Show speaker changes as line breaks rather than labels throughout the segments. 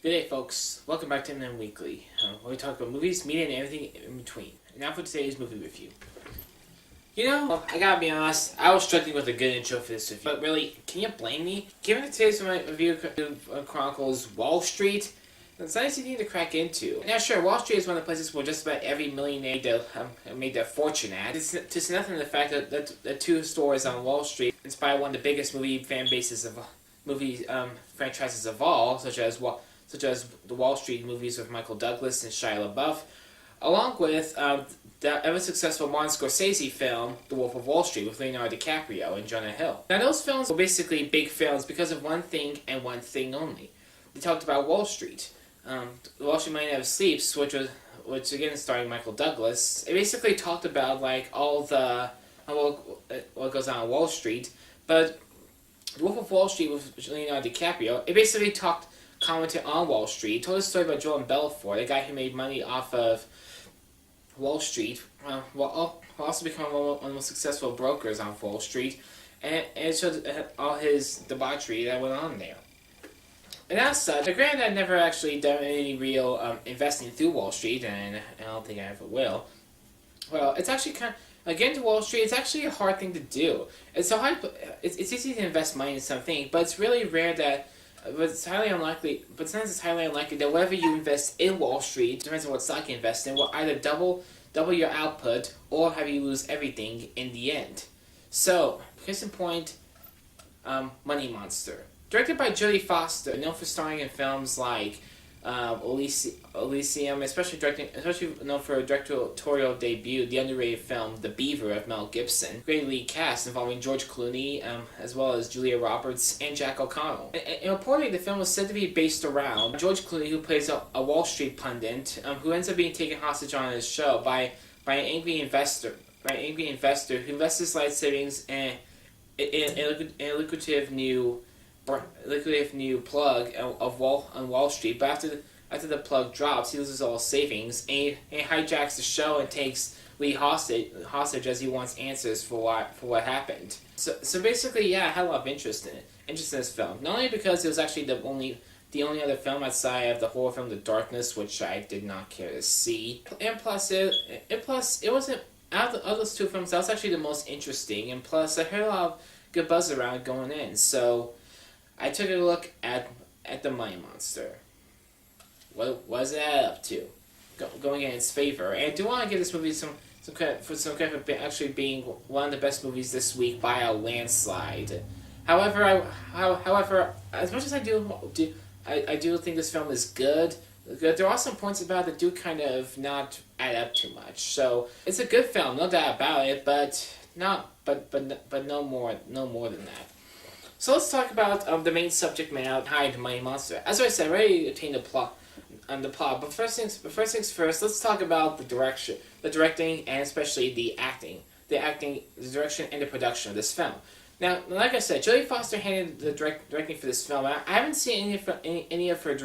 Good day, folks. Welcome back to M&M Weekly, where we talk about movies, media, and everything in between. And now for today's movie review. I gotta be honest, I was struggling with a good intro for this review. But really, can you blame me? Given that today's review chronicles Wall Street, it's not easy to crack into. Now sure, Wall Street is one of the places where just about every millionaire made their fortune at. It's just nothing the fact that the two stores on Wall Street inspired one of the biggest movie fan bases of franchises of all, such as the Wall Street movies with Michael Douglas and Shia LaBeouf, along with the ever-successful Martin Scorsese film, The Wolf of Wall Street, with Leonardo DiCaprio and Jonah Hill. Now, those films were basically big films because of one thing and one thing only. They talked about Wall Street. Wall Street Might Never Sleeps, which again starring Michael Douglas. It basically talked about all the what goes on Wall Street, but The Wolf of Wall Street with Leonardo DiCaprio, it basically commented on Wall Street, told a story about Jordan Belfort, the guy who made money off of Wall Street, while also becoming one of the most successful brokers on Wall Street, and it showed all his debauchery that went on there. And as such, granted I've never actually done any real investing through Wall Street, and I don't think I ever will. Well, it's actually getting to Wall Street, it's actually a hard thing to do. It's easy to invest money in something, but it's really rare but it's highly unlikely. But sometimes it's highly unlikely that whatever you invest in Wall Street, depends on what stock you invest in, will either double your output or have you lose everything in the end. So, case in point, Money Monster, directed by Jodie Foster, known for starring in films like Elysium, especially known for a directorial debut, the underrated film The Beaver of Mel Gibson. Great lead cast involving George Clooney, as well as Julia Roberts and Jack O'Connell. And reportedly, the film was said to be based around George Clooney, who plays a Wall Street pundit, who ends up being taken hostage on his show by an angry investor. Who invests his life savings in a lucrative new plug on Wall Street, but after the plug drops, he loses all savings, and he hijacks the show and takes Lee hostage as he wants answers for what happened. So basically, yeah, I had a lot of interest in this film. Not only because it was actually the only other film outside of the horror film The Darkness, which I did not care to see, and plus it wasn't out of those two films, that was actually the most interesting, and plus I heard a lot of good buzz around it going in, so I took a look at the Money Monster. What is that up to? Going in its favor. And I do want to give this movie some credit for actually being one of the best movies this week by a landslide. However, as much as I do think this film is good, there are some points about it that do kind of not add up too much. So it's a good film, no doubt about it, but no more than that. So let's talk about the main subject matter behind Money Monster. As I said, I already attained the plot. But first things first. Let's talk about the directing, and especially the acting, the direction, and the production of this film. Now, like I said, Jodie Foster handled the directing for this film. I haven't seen any of her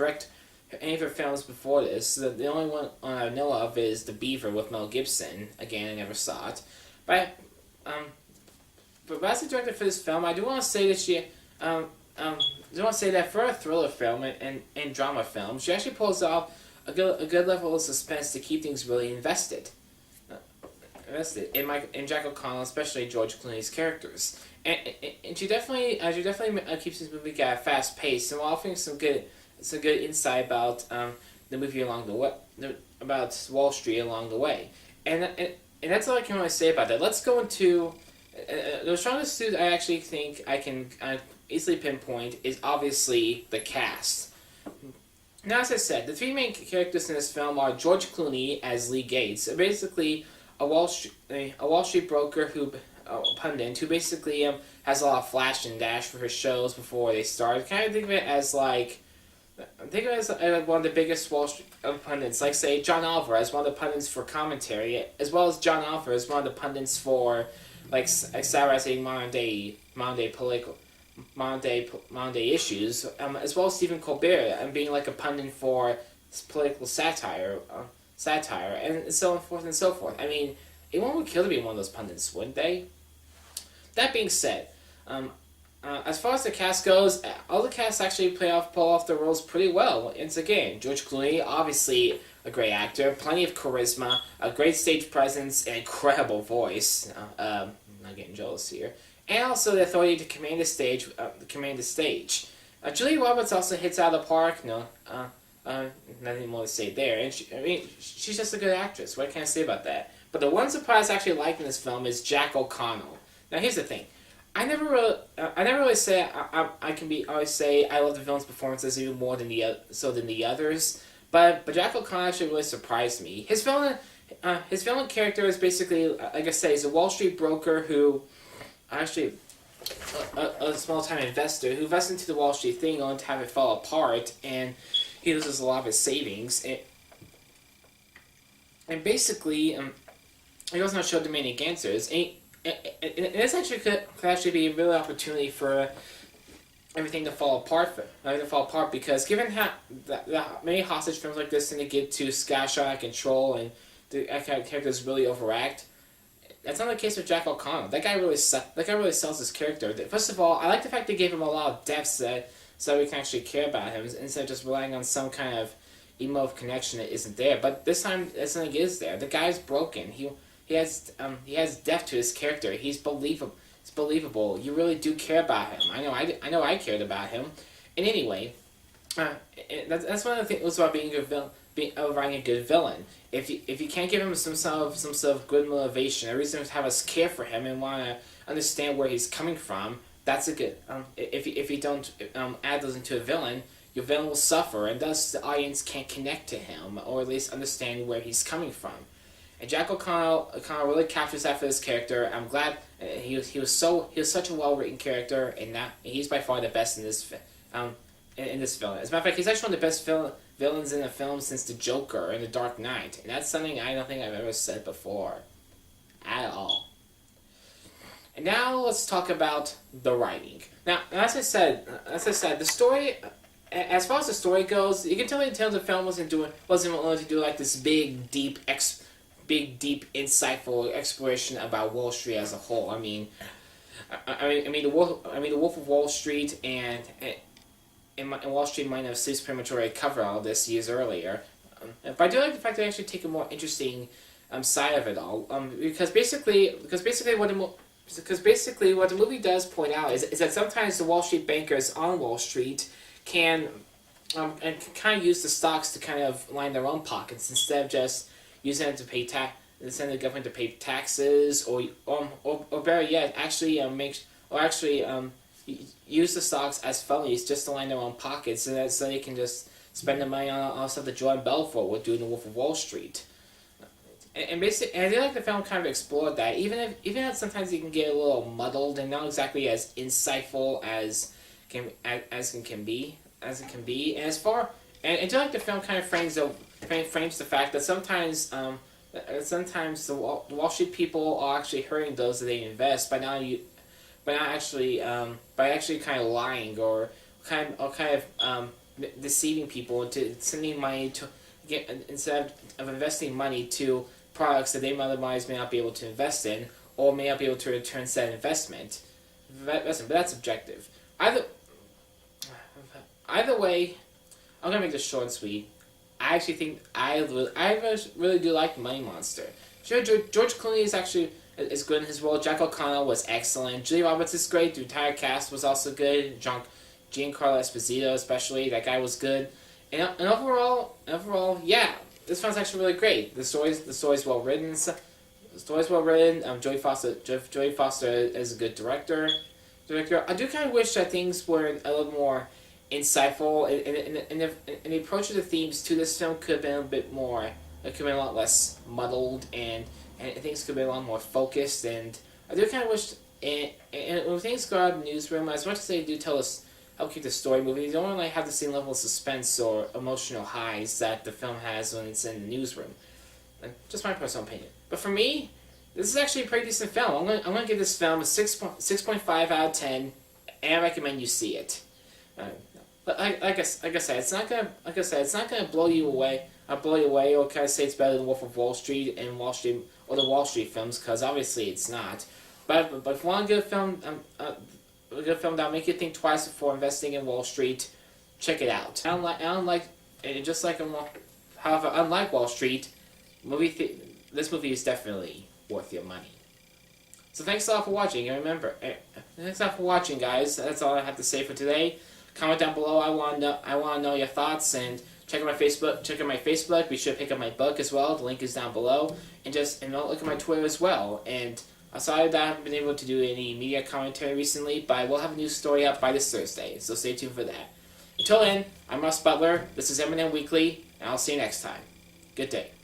films before this. So the only one I know of is The Beaver with Mel Gibson. Again, I never saw it, but as the director for this film, I do want to say that for a thriller film and drama film, she actually pulls off a good level of suspense to keep things really invested in Jack O'Connell, especially George Clooney's characters, and she definitely keeps this movie at a fast pace and offering some good insight about the movie along the way, about Wall Street along the way, and that's all I can really say about that. Let's go into the strongest suit I actually think I can easily pinpoint is obviously the cast. Now, as I said, the three main characters in this film are George Clooney as Lee Gates, basically a Wall Street broker pundit who basically has a lot of flash and dash for his shows before they start. Kind of think of it as one of the biggest Wall Street pundits, like say John Oliver as one of the pundits for commentary, as well as John Oliver as one of the pundits for satirizing modern day issues, as well as Stephen Colbert and being like a pundit for political satire, and so forth and so forth. I mean, anyone would kill to be one of those pundits, wouldn't they? That being said, as far as the cast goes, all the cast actually pull off the roles pretty well. Once again, George Clooney, obviously a great actor, plenty of charisma, a great stage presence, an incredible voice. I'm not getting jealous here, and also the authority to command the stage. Julia Roberts also hits out of the park. Nothing more to say there. And she's just a good actress. What can I say about that? But the one surprise I actually liked in this film is Jack O'Connell. Now here's the thing. I never really say I always say I love the villain's performances even more than the others. But Jack O'Connell actually really surprised me. His villain character is basically, like I say, he's a Wall Street broker who actually a small time investor who invests into the Wall Street thing only to have it fall apart, and he loses a lot of his savings. And basically, he was not showed the many answers. And this actually could actually be a real opportunity for everything to fall apart. Because given how the many hostage films like this tend to get too scattershot out of control and the characters really overact, that's not the case with Jack O'Connell. That guy really sells his character. First of all, I like the fact they gave him a lot of depth so we can actually care about him instead of just relying on some kind of emotive connection that isn't there. But this time, something is there. The guy's broken. He has depth to his character. He's believable. It's believable. You really do care about him. I know I cared about him. And anyway, that's one of the things about being a good villain. Writing a good villain. If you can't give him some sort of good motivation, a reason to have us care for him and want to understand where he's coming from, that's a good. If you don't add those into a villain, your villain will suffer, and thus the audience can't connect to him or at least understand where he's coming from. And Jack O'Connell really captures that for his character. I'm glad he was such a well written character, and he's by far the best in this film. As a matter of fact, he's actually one of the best villains in a film since the Joker and the Dark Knight, and that's something I don't think I've ever said before, at all. And now let's talk about the writing. Now, as I said, the story. As far as the story goes, you can tell the film wasn't willing to do like this big, deep, insightful exploration about Wall Street as a whole. I mean, the Wolf of Wall Street and Wall Street might have ceased prematurely covered all this years earlier. But I do like the fact that they actually take a more interesting side of it all. Because basically what the movie does point out is that sometimes the Wall Street bankers on Wall Street can kind of use the stocks to kind of line their own pockets instead of just using it to pay send the government to pay taxes or better yet, use the stocks as felonies just to line their own pockets so they can just spend the money on stuff that Jordan Belfort would do in The Wolf of Wall Street. And I feel like the film kind of explored that, even if sometimes it can get a little muddled and not exactly as insightful as it can be. And I feel like the film kind of frames the fact that sometimes the Wall Street people are actually hurting those that they invest by actually kind of lying or kind of deceiving people into sending money to instead of investing money to products that they otherwise may not be able to invest in or may not be able to return said investment. But that's subjective. Either way, I'm gonna make this short and sweet. I actually think I really do like Money Monster. Sure, George Clooney is good in his role. Jack O'Connell was excellent. Julia Roberts is great. The entire cast was also good. Giancarlo Esposito, especially, that guy was good. And overall, yeah, this film's actually really great. The story's well written. Jodie Foster is a good director. I do kind of wish that things were a little more insightful, and the approach of the themes to this film could have been a bit more. It could have been a lot less muddled, and things could have been a lot more focused. And I do kind of wish, and when things go out of the newsroom, as much as they do help keep the story moving, they don't really have the same level of suspense or emotional highs that the film has when it's in the newsroom. Just my personal opinion. But for me, this is actually a pretty decent film. I'm gonna give this film a 6.5 out of 10, and I recommend you see it. But like I said, it's not gonna blow you away. Or kind of say it's better than Wolf of Wall Street and the Wall Street films, because obviously it's not. But if you want a good film, a good film that'll make you think twice before investing in Wall Street. Check it out. However, unlike Wall Street, this movie is definitely worth your money. So thanks a lot for watching, and remember, thanks a lot for watching, guys. That's all I have to say for today. Comment down below. I want to know your thoughts, and check out my Facebook. Check out my Facebook. Be sure to pick up my book as well. The link is down below, and look at my Twitter as well. And I'm sorry that I haven't been able to do any media commentary recently, but I will have a new story up by this Thursday, so stay tuned for that. Until then, I'm Russ Butler. This is M&M Weekly, and I'll see you next time. Good day.